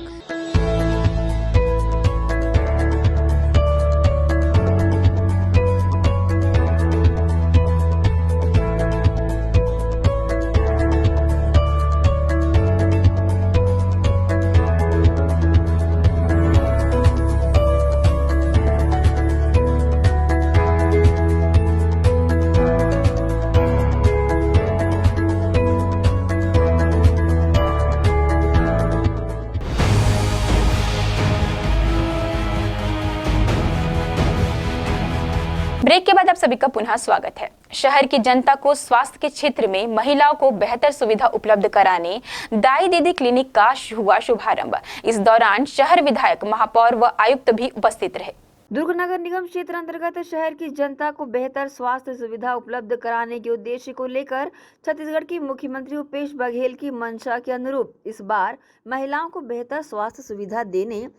ब्रेक के बाद आप सभी का पुनः स्वागत है। शहर की जनता को स्वास्थ्य के क्षेत्र में महिलाओं को बेहतर सुविधा उपलब्ध कराने दाई दीदी क्लिनिक का हुआ शुभारंभ। इस दौरान शहर विधायक, महापौर व आयुक्त भी उपस्थित रहे। दुर्ग नगर निगम क्षेत्र अंतर्गत शहर की जनता को बेहतर स्वास्थ्य सुविधा उपलब्ध कराने के उद्देश्य को लेकर छत्तीसगढ़ की मुख्यमंत्री भूपेश बघेल की मंशा के अनुरूप इस बार महिलाओं को बेहतर स्वास्थ्य सुविधा देने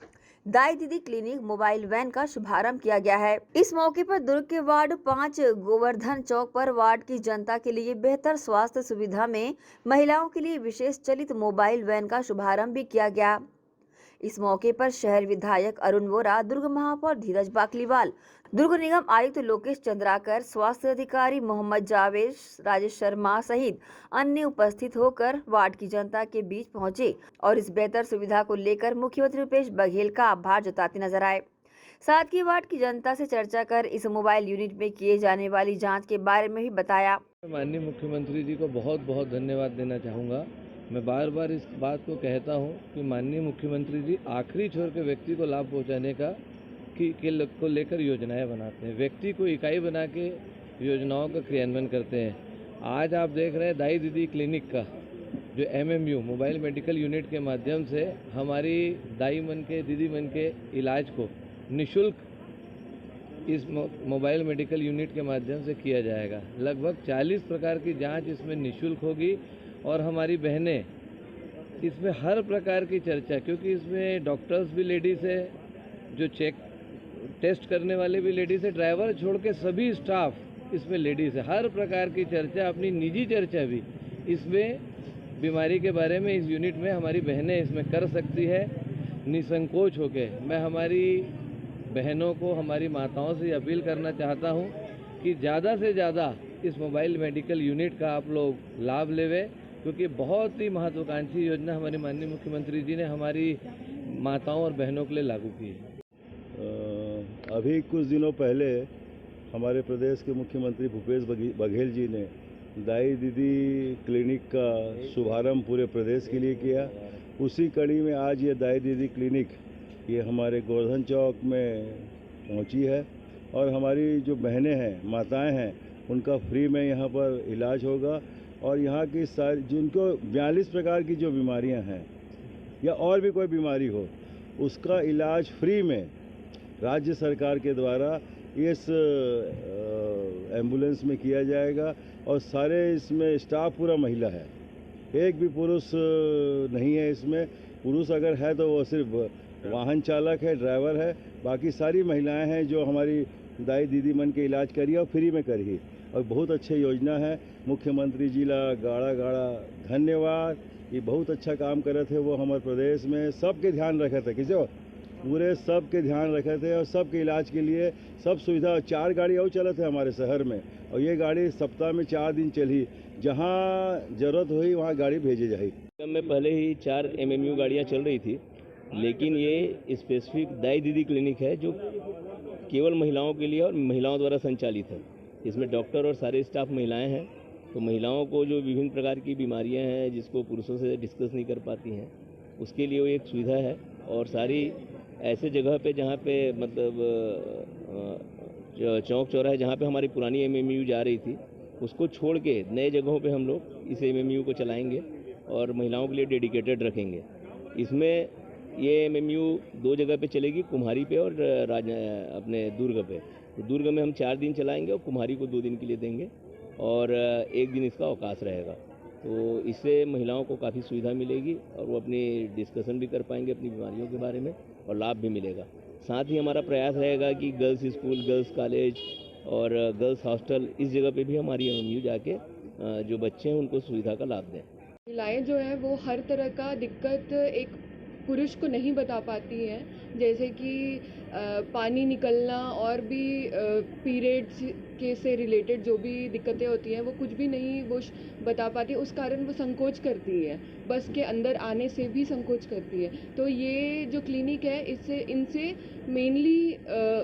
दाई दीदी क्लिनिक मोबाइल वैन का शुभारंभ किया गया है। इस मौके पर दुर्ग के वार्ड 5 गोवर्धन चौक पर वार्ड की जनता के लिए बेहतर स्वास्थ्य सुविधा में महिलाओं के लिए विशेष चलित मोबाइल वैन का शुभारंभ भी किया गया। इस मौके पर शहर विधायक अरुण वोरा, दुर्ग महापौर धीरज बाकलीवाल, दुर्ग निगम आयुक्त लोकेश चंद्राकर, स्वास्थ्य अधिकारी मोहम्मद जावेद, राजेश शर्मा सहित अन्य उपस्थित होकर वार्ड की जनता के बीच पहुंचे और इस बेहतर सुविधा को लेकर मुख्यमंत्री भूपेश बघेल का आभार जताते नजर आए। साथ ही वार्ड की जनता से चर्चा कर इस मोबाइल यूनिट में किए जाने वाली जाँच के बारे में भी बताया। माननीय मुख्यमंत्री जी को बहुत बहुत धन्यवाद देना चाहूँगा। मैं बार बार इस बात को कहता हूं कि माननीय मुख्यमंत्री जी आखिरी छोर के व्यक्ति को लाभ पहुंचाने का को लेकर योजनाएं बनाते हैं, व्यक्ति को इकाई बना के योजनाओं का क्रियान्वयन करते हैं। आज आप देख रहे हैं दाई दीदी क्लिनिक का जो MMU मोबाइल मेडिकल यूनिट के माध्यम से हमारी दाई मन के, दीदी मन के इलाज को निःशुल्क इस मोबाइल मेडिकल यूनिट के माध्यम से किया जाएगा। लगभग 40 प्रकार की जाँच इसमें निःशुल्क होगी और हमारी बहनें इसमें हर प्रकार की चर्चा, क्योंकि इसमें डॉक्टर्स भी लेडीज़ है, जो टेस्ट करने वाले भी लेडीज़ है, ड्राइवर छोड़ के सभी स्टाफ इसमें लेडीज़ है। हर प्रकार की चर्चा, अपनी निजी चर्चा भी इसमें बीमारी के बारे में इस यूनिट में हमारी बहनें इसमें कर सकती है निसंकोच होके। मैं हमारी बहनों को, हमारी माताओं से अपील करना चाहता हूँ कि ज़्यादा से ज़्यादा इस मोबाइल मेडिकल यूनिट का आप लोग लाभ लेवे, क्योंकि बहुत ही महत्वाकांक्षी योजना हमारे माननीय मुख्यमंत्री जी ने हमारी माताओं और बहनों के लिए लागू की है। अभी कुछ दिनों पहले हमारे प्रदेश के मुख्यमंत्री भूपेश बघेल जी ने दाई दीदी क्लिनिक का शुभारंभ पूरे प्रदेश के लिए किया। उसी कड़ी में आज ये दाई दीदी क्लिनिक ये हमारे गोवर्धन चौक में पहुंची है और हमारी जो बहनें हैं, माताएं हैं, उनका फ्री में यहाँ पर इलाज होगा और यहाँ की सारी जिनको 42 प्रकार की जो बीमारियाँ हैं या और भी कोई बीमारी हो उसका इलाज फ्री में राज्य सरकार के द्वारा इस एम्बुलेंस में किया जाएगा और सारे इसमें स्टाफ पूरा महिला है, एक भी पुरुष नहीं है इसमें। पुरुष अगर है तो वो सिर्फ वाहन चालक है, ड्राइवर है, बाकी सारी महिलाएं हैं जो हमारी दाई दीदी मन के इलाज करिए और फ्री में करिए और बहुत अच्छी योजना है। मुख्यमंत्री जी ला गाड़ा गाड़ा धन्यवाद। ये बहुत अच्छा काम करे थे, वो हमारे प्रदेश में सबके ध्यान रखे थे। किसे पूरे सब के ध्यान रखे थे और सबके इलाज के लिए सब सुविधा। 4 गाड़ी और चले थे हमारे शहर में, और ये गाड़ी सप्ताह में 4 दिन चली। जहाँ ज़रूरत हुई वहाँ गाड़ी भेजी जाए। में पहले ही 4 MMU गाड़ियाँ चल रही थी, लेकिन ये स्पेसिफिक दाई दीदी क्लिनिक है जो केवल महिलाओं के लिए और महिलाओं द्वारा संचालित है। इसमें डॉक्टर और सारे स्टाफ महिलाएं हैं। तो महिलाओं को जो विभिन्न प्रकार की बीमारियां हैं जिसको पुरुषों से डिस्कस नहीं कर पाती हैं, उसके लिए वो एक सुविधा है। और सारी ऐसे जगह पे जहाँ पे मतलब चौक चौराहे जहाँ पे हमारी पुरानी MMU जा रही थी, उसको छोड़ के नए जगहों पे हम लोग इस MMU को चलाएंगे और महिलाओं के लिए डेडिकेटेड रखेंगे। इसमें ये MMU 2 जगह पे चलेगी, कुम्हारी पे और अपने दुर्ग पे। तो दुर्ग में हम 4 दिन चलाएंगे और कुम्हारी को 2 दिन के लिए देंगे और 1 दिन इसका अवकाश रहेगा। तो इससे महिलाओं को काफ़ी सुविधा मिलेगी और वो अपनी डिस्कशन भी कर पाएंगे अपनी बीमारियों के बारे में और लाभ भी मिलेगा। साथ ही हमारा प्रयास रहेगा कि गर्ल्स स्कूल, गर्ल्स कॉलेज और गर्ल्स हॉस्टल इस जगह पे भी हमारी MMU जाके जो बच्चे हैं उनको सुविधा का लाभ दें। महिलाएं जो है वो हर तरह का दिक्कत एक पुरुष को नहीं बता पाती हैं, जैसे कि पानी निकलना और भी पीरियड्स के से रिलेटेड जो भी दिक्कतें होती हैं वो कुछ भी नहीं वो बता पाती, उस कारण वो संकोच करती हैं, बस के अंदर आने से भी संकोच करती है। तो ये जो क्लिनिक है इनसे मेनली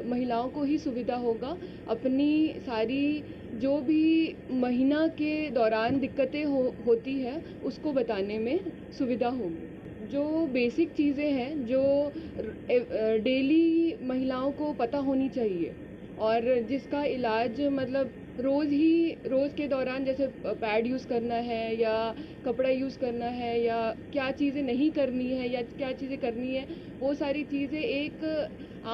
महिलाओं को ही सुविधा होगा। अपनी सारी जो भी महीना के दौरान दिक्कतें होती है उसको बताने में सुविधा होगी। जो बेसिक चीज़ें हैं जो डेली महिलाओं को पता होनी चाहिए और जिसका इलाज मतलब रोज़ के दौरान, जैसे पैड यूज़ करना है या कपड़ा यूज़ करना है या क्या चीज़ें नहीं करनी है या क्या चीज़ें करनी है, वो सारी चीज़ें एक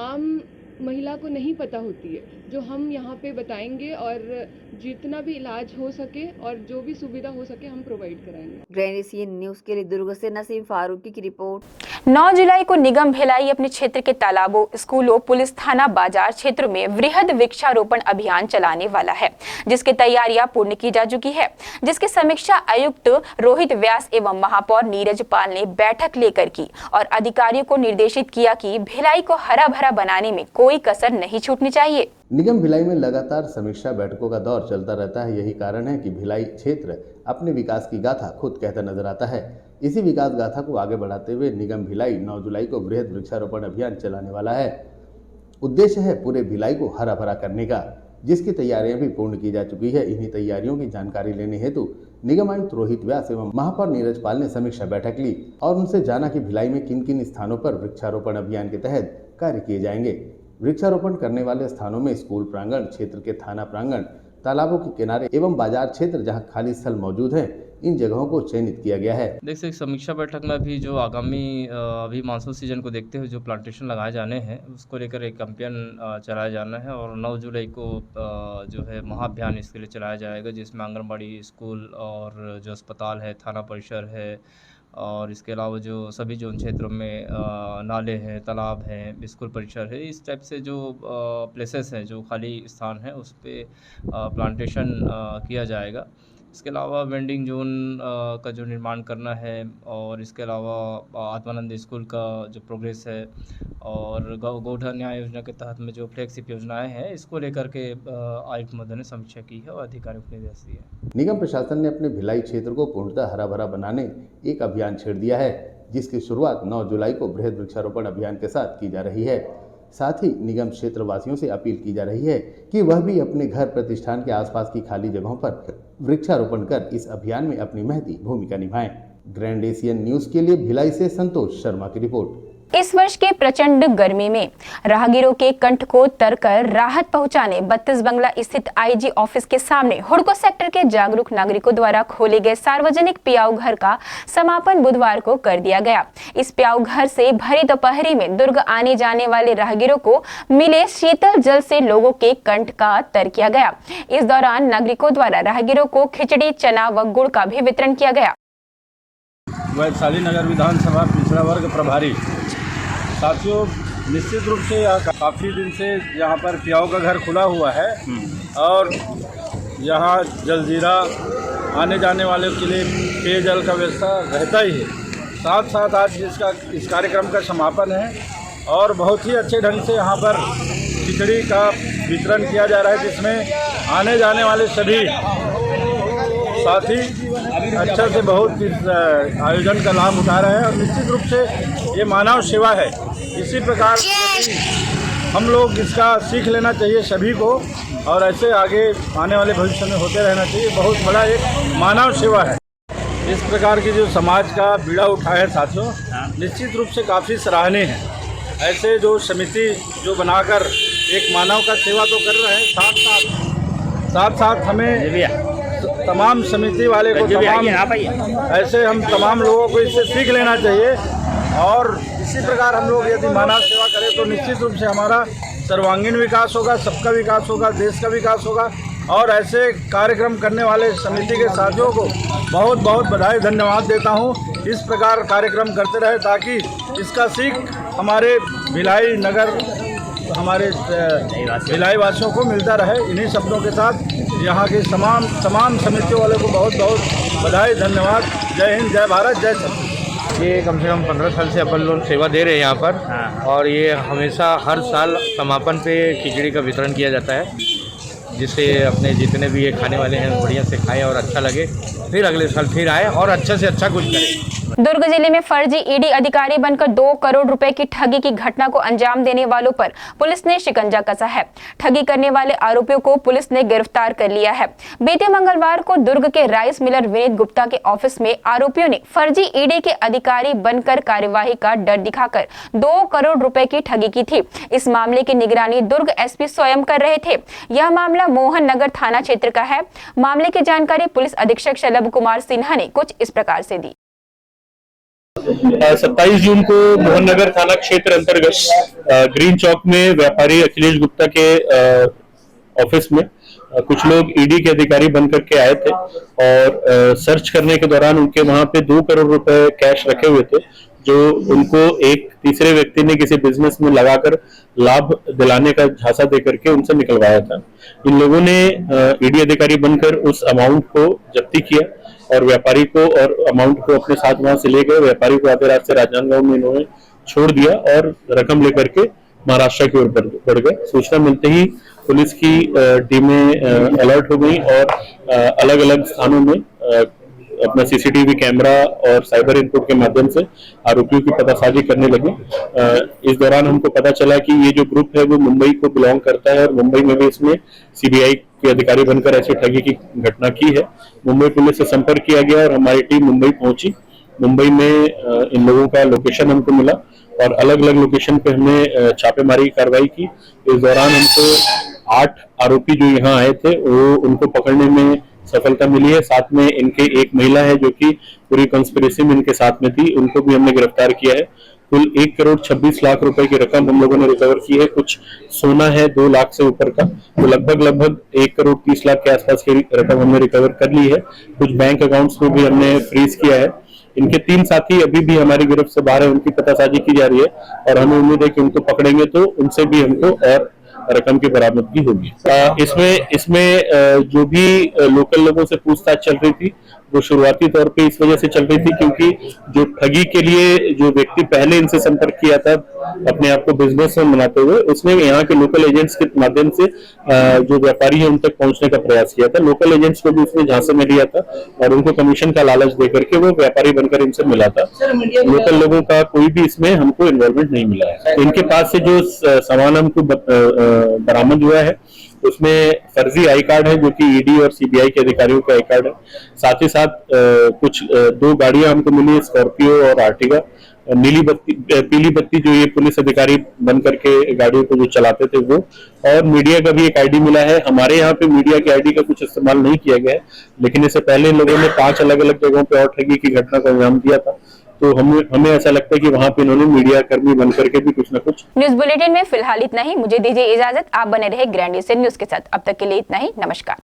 आम महिला को नहीं पता होती है, जो हम यहाँ पे बताएंगे और जितना भी इलाज हो सके और जो भी सुविधा हो सके हम प्रोवाइड कराएंगे। ग्रैंड एशियन न्यूज़ के लिए दुर्ग से नसीम फारूकी की रिपोर्ट। 9 जुलाई को निगम भिलाई अपने क्षेत्र के तालाबों, स्कूलों, पुलिस थाना, बाजार क्षेत्रों में वृहद वृक्षारोपण अभियान चलाने वाला है, जिसकी तैयारियां पूर्ण की जा चुकी है, जिसकी समीक्षा आयुक्त रोहित व्यास एवं महापौर नीरज पाल ने बैठक लेकर की और अधिकारियों को निर्देशित किया कि भिलाई को हरा भरा बनाने में कोई कसर नहीं छूटनी चाहिए। निगम भिलाई में लगातार समीक्षा बैठकों का दौर चलता रहता है। यही कारण है कि भिलाई क्षेत्र अपने विकास की गाथा खुद कहता नजर आता है। इसी विकास गाथा को आगे बढ़ाते हुए निगम भिलाई 9 जुलाई को वृहद वृक्षारोपण अभियान चलाने वाला है। उद्देश्य है पूरे भिलाई को हरा भरा करने का, जिसकी तैयारियां भी पूर्ण की जा चुकी है। इन्हीं तैयारियों की जानकारी लेने हेतु निगम आयुक्त रोहित व्यास एवं महापौर नीरज पाल ने समीक्षा बैठक ली और उनसे जाना कि भिलाई में किन किन स्थानों पर वृक्षारोपण अभियान के तहत कार्य किए जाएंगे। वृक्षारोपण करने वाले स्थानों में स्कूल प्रांगण, क्षेत्र के थाना प्रांगण, तालाबों के किनारे एवं बाजार क्षेत्र जहां खाली स्थल मौजूद हैं, इन जगहों को चयनित किया गया है। देखिए, समीक्षा बैठक में अभी जो आगामी अभी मानसून सीजन को देखते हुए जो प्लांटेशन लगाए जाने हैं उसको लेकर एक कैंपेन चलाया जाना है और 9 जुलाई को जो है महाअभियान इसके लिए चलाया जाएगा, जिसमें आंगनबाड़ी, स्कूल और जो अस्पताल है, थाना परिसर है और इसके अलावा जो सभी जो उन क्षेत्रों में नाले हैं, तालाब हैं, स्कूल परिसर है, इस टाइप से जो प्लेसेस हैं, जो खाली स्थान है, उस पर प्लांटेशन किया जाएगा। इसके अलावा वेंडिंग जोन का जो निर्माण करना है और इसके अलावा आत्मानंद स्कूल का जो प्रोग्रेस है और गोधन न्याय योजना के तहत में जो फ्लैगशिप योजनाएं हैं, इसको लेकर के आयुक्त महोदय ने समीक्षा की है और अधिकारियों को निर्देश दिए हैं। निगम प्रशासन ने अपने भिलाई क्षेत्र को पूर्णतः हरा भरा बनाने एक अभियान छेड़ दिया है, जिसकी शुरुआत 9 जुलाई को वृहद वृक्षारोपण अभियान के साथ की जा रही है। साथ ही निगम क्षेत्र वासियों से अपील की जा रही है कि वह भी अपने घर प्रतिष्ठान के आसपास की खाली जगहों पर वृक्षारोपण कर इस अभियान में अपनी महती भूमिका निभाएं। ग्रैंड एशियन न्यूज़ के लिए भिलाई से संतोष शर्मा की रिपोर्ट। इस वर्ष के प्रचंड गर्मी में राहगीरों के कंठ को तरकर राहत पहुंचाने 32 बंगला स्थित आईजी ऑफिस के सामने हुड़को सेक्टर के जागरूक नागरिकों द्वारा खोले गए सार्वजनिक पियाऊ घर का समापन बुधवार को कर दिया गया। इस पियाऊ घर से भरी दोपहरी में दुर्ग आने जाने वाले राहगीरों को मिले शीतल जल से लोगों के कंठ का तर किया गया। इस दौरान नागरिकों द्वारा राहगीरों को खिचड़ी, चना व गुड़ का भी वितरण किया गया। वैशाली नगर विधानसभा पिछड़ा वर्ग प्रभारी साथियों, निश्चित रूप से काफ़ी दिन से यहाँ पर पियाऊ का घर खुला हुआ है और यहाँ जलजीरा आने जाने वाले के लिए पेयजल का व्यवस्था रहता ही है। साथ साथ आज इस कार्यक्रम का समापन है और बहुत ही अच्छे ढंग से यहाँ पर खिचड़ी का वितरण किया जा रहा है, जिसमें आने जाने वाले सभी साथी अच्छा से बहुत इस आयोजन का लाभ उठा रहे हैं। और निश्चित रूप से ये मानव सेवा है। इसी प्रकार हम लोग इसका सीख लेना चाहिए सभी को, और ऐसे आगे आने वाले भविष्य में होते रहना चाहिए। बहुत बड़ा एक मानव सेवा है। इस प्रकार की जो समाज का बीड़ा उठाए हैं साथियों, निश्चित रूप से काफ़ी सराहनीय है। ऐसे जो समिति जो बनाकर एक मानव का सेवा तो कर रहे हैं, साथ साथ हमें तमाम समिति वाले को ऐसे हम तमाम लोगों को इससे सीख लेना चाहिए। और इसी प्रकार हम लोग यदि मानव सेवा करें तो निश्चित रूप से हमारा सर्वांगीण विकास होगा, सबका विकास होगा, देश का विकास होगा। और ऐसे कार्यक्रम करने वाले समिति के साथियों को बहुत बहुत बधाई धन्यवाद देता हूँ। इस प्रकार कार्यक्रम करते रहे ताकि इसका सीख हमारे भिलाई नगर, हमारे भिलाई वासियों को मिलता रहे। इन्हीं शब्दों के साथ यहाँ के तमाम समितियों वाले को बहुत बहुत बधाई धन्यवाद। जय हिंद, जय भारत, जय छत्तीसगढ़। ये कम से कम 15 साल से अपन लोग सेवा दे रहे हैं यहाँ पर, और ये हमेशा हर साल समापन पे खिचड़ी का वितरण किया जाता है, जिससे अपने जितने भी ये खाने वाले हैं बढ़िया से खाएं और अच्छा लगे, फिर अगले साल फिर आए और अच्छा से अच्छा कुछ करें। दुर्ग जिले में फर्जी ईडी अधिकारी बनकर 2 करोड़ रुपए की ठगी की घटना को अंजाम देने वालों पर पुलिस ने शिकंजा कसा है। ठगी करने वाले आरोपियों को पुलिस ने गिरफ्तार कर लिया है। बीते मंगलवार को दुर्ग के राइस मिलर विनीत गुप्ता के ऑफिस में आरोपियों ने फर्जी ईडी के अधिकारी बनकर कार्यवाही का डर दिखाकर 2 करोड़ रुपए की ठगी की थी। इस मामले की निगरानी दुर्ग एसपी स्वयं कर रहे थे। यह मामला मोहन नगर थाना क्षेत्र का है। मामले की जानकारी पुलिस अधीक्षक शलभ कुमार सिन्हा ने कुछ इस प्रकार से दी। 27 जून को मोहन नगर थाना क्षेत्र अंतर्गत ग्रीन चौक में व्यापारी अखिलेश गुप्ता के ऑफिस में कुछ लोग ईडी के अधिकारी बनकर के आए थे, और सर्च करने के दौरान उनके वहां पे 2 करोड़ रुपए कैश रखे हुए थे, जो उनको एक तीसरे व्यक्ति ने किसी बिजनेस में लगाकर लाभ दिलाने का झांसा देकर के उनसे निकलवाया था। इन लोगों ने ईडी अधिकारी बनकर उस अमाउंट को जब्ती किया और व्यापारी को और अमाउंट को अपने साथ वहां से ले गए। व्यापारी को आधे रात से राजनांदगांव में इन्होंने छोड़ दिया और रकम लेकर के महाराष्ट्र की ओर बढ़ गए। सूचना मिलते ही पुलिस की टीमें अलर्ट हो गई और अलग अलग स्थानों में अपना सीसीटीवी कैमरा और साइबर इनपुट के माध्यम से आरोपियों की पतासाजी करने लगे। इस दौरान हमको पता चला कि ये जो ग्रुप है वो मुंबई को बिलोंग करता है, और मुंबई में भी इसमें सीबीआई के अधिकारी बनकर ऐसी ठगी की घटना की है। मुंबई पुलिस से संपर्क किया गया और हमारी टीम मुंबई पहुंची। मुंबई में इन लोगों का लोकेशन हमको मिला और अलग अलग लोकेशन पे हमने छापेमारी की कार्रवाई की। इस दौरान हमको 8 आरोपी जो यहाँ आए थे वो उनको पकड़ने में सफलता मिली है। साथ में इनके एक महिला है जो कि पूरी कंस्पिरेसी में इनके साथ में थी, उनको भी हमने गिरफ्तार किया है। कुल 1 करोड़ 26 लाख रुपए की रकम हम लोगों ने रिकवर की है। कुछ सोना है 2 लाख से ऊपर का, तो लगभग 1 करोड़ 30 लाख के आसपास की रकम हमने रिकवर कर ली है। कुछ बैंक अकाउंट्स को भी हमने फ्रीज किया है। इनके 3 साथी अभी भी हमारी गिरफ्त से बाहर है, उनकी पतासाजी की जा रही है और हमें उम्मीद है कि उनको पकड़ेंगे तो उनसे भी हमको और रकम की बरामदगी होगी। इसमें जो भी लोकल लोगों से पूछताछ चल रही थी वो शुरुआती तौर पे इस वजह से चल रही थी क्योंकि जो ठगी के लिए जो व्यक्ति पहले इनसे संपर्क किया था अपने आप को बिजनेसमैन बनाते हुए, उसने यहाँ के लोकल एजेंट्स के माध्यम से जो व्यापारी है उन तक पहुंचने का प्रयास किया था। लोकल एजेंट्स को भी उसने झांसे में लिया था और उनको कमीशन का लालच देकर के वो व्यापारी बनकर इनसे मिला था। लोकल लोगों का कोई भी इसमें हमको इन्वॉल्वमेंट नहीं मिला है। इनके पास से जो सामान हमको बरामद हुआ है उसमें फर्जी आई कार्ड है जो कि ईडी और सीबीआई के अधिकारियों का आई कार्ड है। साथ ही साथ कुछ 2 गाड़ियां हमको मिली, स्कॉर्पियो और आर्टिगा। पीली बत्ती जो ये पुलिस अधिकारी बन करके गाड़ियों को जो चलाते थे वो, और मीडिया का भी एक आईडी मिला है। हमारे यहाँ पे मीडिया के आईडी का कुछ इस्तेमाल नहीं किया गया है, लेकिन इससे पहले इन लोगों ने 5 अलग अलग जगहों पे और ठगी की घटना को अंजाम दिया था, तो हमें ऐसा लगता है कि वहाँ पे इन्होंने मीडिया कर्मी बन करके भी कुछ न कुछ। न्यूज बुलेटिन में फिलहाल इतना ही। मुझे दीजिए इजाजत। आप बने रहे ग्रैंड न्यूज के साथ। अब तक के लिए इतना ही। नमस्कार।